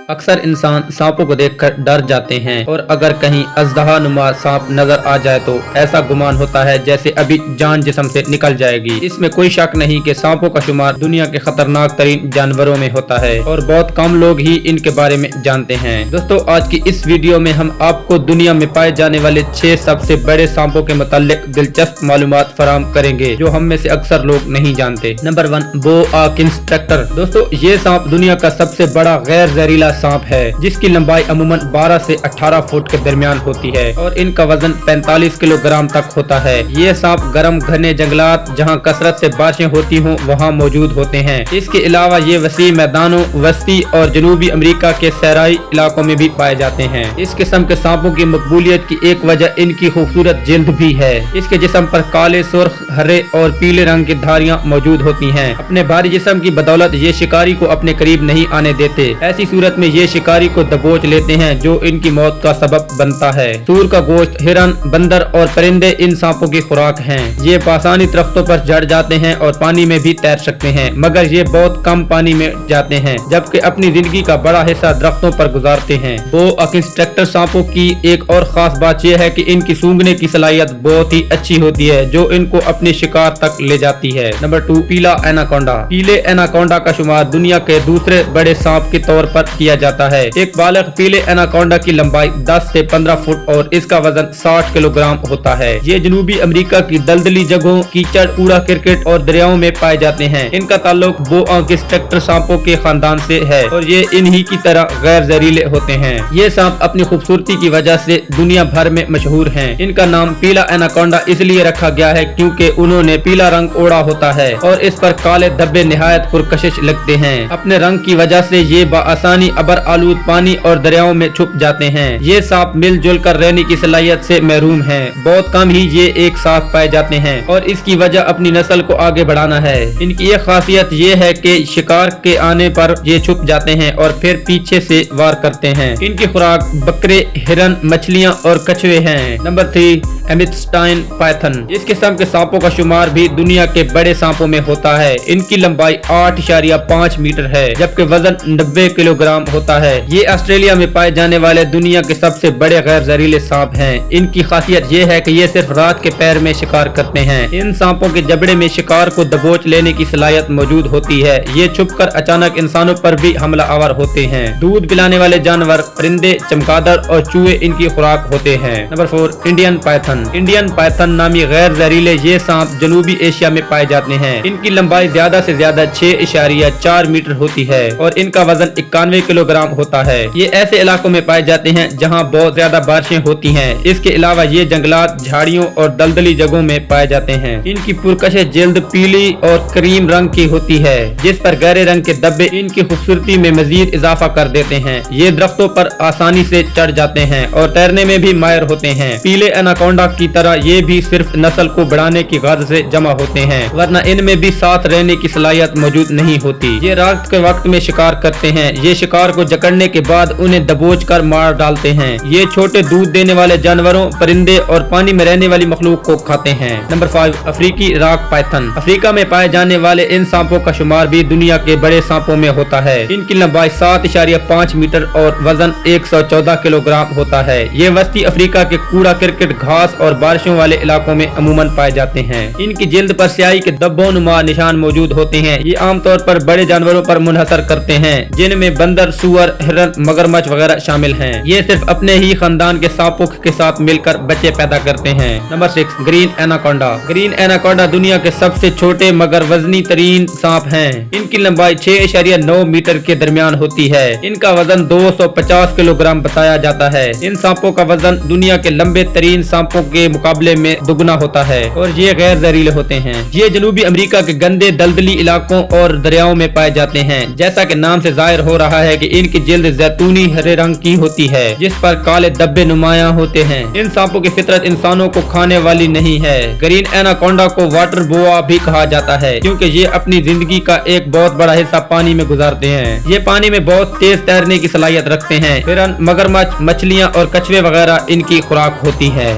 अक्सर इंसान सांपों को देखकर डर जाते हैं और अगर कहीं अजदहा नुमा सांप नजर आ जाए तो ऐसा गुमान होता है जैसे अभी जान जिस्म से निकल जाएगी। इसमें कोई शक नहीं कि सांपों का शुमार दुनिया के खतरनाक तरीन जानवरों में होता है और बहुत कम लोग ही इनके बारे में जानते हैं। दोस्तों, आज की इस वीडियो में हम आपको दुनिया में पाए जाने वाले 6 सबसे बड़े सांपों के मुताल्लिक दिलचस्प मालूमात फराहम करेंगे जो हम में से अक्सर लोग नहीं जानते। नंबर 1, बोआ कंस्ट्रक्टर। दोस्तों, ये सांप दुनिया का सबसे बड़ा गैर जहरीला सांप है जिसकी लंबाई अमूमन 12 से 18 फुट के दरमियान होती है और इनका वजन 45 किलोग्राम तक होता है। ये सांप गर्म घने जंगलात जहां कसरत से बारिशें होती हों वहां मौजूद होते हैं। इसके अलावा ये वसी मैदानों, वस्ती और जनूबी अमेरिका के सहराई इलाकों में भी पाए जाते हैं। इस किस्म के सांपों की मकबूलियत की एक वजह इनकी खूबसूरत जिल्द भी है। इसके जिस्म पर काले, सुर्ख, हरे और पीले रंग की धारियां मौजूद होती हैं। अपने भारी जिस्म की बदौलत ये शिकारी को अपने करीब नहीं आने देते। ऐसी सूरत में ये शिकारी को दबोच लेते हैं जो इनकी मौत का सबब बनता है। सूर का गोश्त, हिरन, बंदर और परिंदे इन सांपों की खुराक हैं। ये आसानी दरख्तों पर चढ़ जाते हैं और पानी में भी तैर सकते हैं, मगर ये बहुत कम पानी में जाते हैं जबकि अपनी जिंदगी का बड़ा हिस्सा दरख्तों पर गुजारते हैं। बोआ कंस्ट्रक्टर सांपों की एक और खास बात यह है कि इनकी सूंघने की सलाहियत बहुत ही अच्छी होती है जो इनको अपने शिकार तक ले जाती है। नंबर 2, पीला एनाकोंडा। पीले एनाकोंडा का शुमार दुनिया के दूसरे बड़े सांप के तौर पर किया जाता है। एक बालग पीले एनाकोंडा की लंबाई 10 से 15 फुट और इसका वजन 60 किलोग्राम होता है। ये जनूबी अमेरिका की दलदली जगहों, कीचड़, कूड़ा क्रिकेट और दरियाओं में पाए जाते हैं। इनका ताल्लुक बोआ कंस्ट्रक्टर सांपों के खानदान से है और ये इन्हीं की तरह गैर जहरीले होते हैं। ये सांप अपनी खूबसूरती की वजह से दुनिया भर में मशहूर हैं। इनका नाम पीला एनाकोंडा इसलिए रखा गया है क्योंकि उन्होंने पीला रंग ओढ़ा होता है और इस पर काले धब्बे निहायत पुरकशिश लगते हैं। अपने रंग की वजह से ये बाआसानी अबर आलूद पानी और दरियाओं में छुप जाते हैं। ये सांप मिलजुल कर रहने की सलाहियत से महरूम हैं। बहुत कम ही ये एक साथ पाए जाते हैं और इसकी वजह अपनी नस्ल को आगे बढ़ाना है। इनकी एक खासियत ये है कि शिकार के आने पर ये छुप जाते हैं और फिर पीछे से वार करते हैं। इनकी खुराक बकरे, हिरन, मछलियाँ और कछुए हैं। Number 3, amethystine python. इस किस्म के सांपों का शुमार भी दुनिया के बड़े सांपों में होता है। इनकी लंबाई 8.5 मीटर है जबकि वजन 90 किलोग्राम होता है। ये ऑस्ट्रेलिया में पाए जाने वाले दुनिया के सबसे बड़े गैर जहरीले सांप हैं। इनकी खासियत ये है कि ये सिर्फ रात के पैर में शिकार करते हैं। इन सांपों के जबड़े में शिकार को दबोच लेने की सलाहियत मौजूद होती है। ये छुपकर अचानक इंसानों पर भी हमला आवर होते हैं। दूध पिलाने वाले जानवर, परिंदे, चमगादड़ और चूहे इनकी खुराक होते हैं। Number 4, Indian Python. Indian Python नामी गैर जहरीले ये सांप जनूबी एशिया में पाए जाते हैं। इनकी लंबाई ज्यादा से ज्यादा 6.4 मीटर होती है और इनका वजन 91 किलोग्राम होता है। ये ऐसे इलाकों में पाए जाते हैं जहां बहुत ज्यादा बारिशें होती हैं। इसके अलावा ये जंगलात, झाड़ियों और दलदली जगहों में पाए जाते हैं। इनकी पुरकश जिल्द पीली और क्रीम रंग की होती है जिस पर गहरे रंग के धब्बे इनकी खूबसूरती में मजीद इजाफा कर देते हैं। ये दरख्तों पर आसानी से चढ़ जाते हैं और तैरने में भी माहिर होते हैं। पीले एनाकोंडा की तरह ये भी सिर्फ नस्ल को बढ़ाने की गर्ज से जमा होते हैं, वरना इनमें भी साथ रहने की सलाहियत मौजूद नहीं होती। ये रात के वक्त में शिकार करते हैं। ये शिकार को जकड़ने के बाद उन्हें दबोच कर मार डालते हैं। ये छोटे दूध देने वाले जानवरों, परिंदे और पानी में रहने वाली मखलूक को खाते हैं। नंबर 5, अफ्रीकी रॉक पाइथन। अफ्रीका में पाए जाने वाले इन सांपों का शुमार भी दुनिया के बड़े सांपों में होता है। इनकी लंबाई 7.5 मीटर और वजन 114 किलोग्राम होता है। ये वस्ती अफ्रीका के कूड़ा क्रिकेट, घास और बारिशों वाले इलाकों में अमूमन पाए जाते हैं। इनकी जिल्द पर स्याही के धब्बों नुमा निशान मौजूद होते हैं। ये आमतौर पर बड़े जानवरों पर मुनहसर करते हैं जिनमें बंदर, सुअर, हिरन, मगरमच्छ वगैरह शामिल हैं। ये सिर्फ अपने ही खानदान के सांपों के साथ मिलकर बच्चे पैदा करते हैं। Number 6, green anaconda. Green anaconda दुनिया के सबसे छोटे मगर वजनी तरीन सांप हैं। इनकी लंबाई 6.9 मीटर के दरमियान होती है। इनका वजन 250 किलोग्राम बताया जाता है। इन सांपों का वजन दुनिया के लंबे तरीन सांपों के मुकाबले में दुगना होता है और ये गैर जहरीले होते हैं। ये जनूबी अमेरिका के गंदे दलदली इलाकों और दरियाओं में पाए जाते हैं। जैसा कि नाम से जाहिर हो रहा है कि इनकी जिल्द जैतूनी हरे रंग की होती है जिस पर काले धब्बे नुमाया होते हैं। इन सांपों की फितरत इंसानों को खाने वाली नहीं है। ग्रीन एनाकोंडा को वाटर बोआ भी कहा जाता है क्योंकि ये अपनी जिंदगी का एक बहुत बड़ा हिस्सा पानी में गुजारते हैं। ये पानी में बहुत तेज तैरने की सलाहियत रखते हैं। हिरन, मगरमच्छ, मछलियाँ और कछुए वगैरह इनकी खुराक होती है।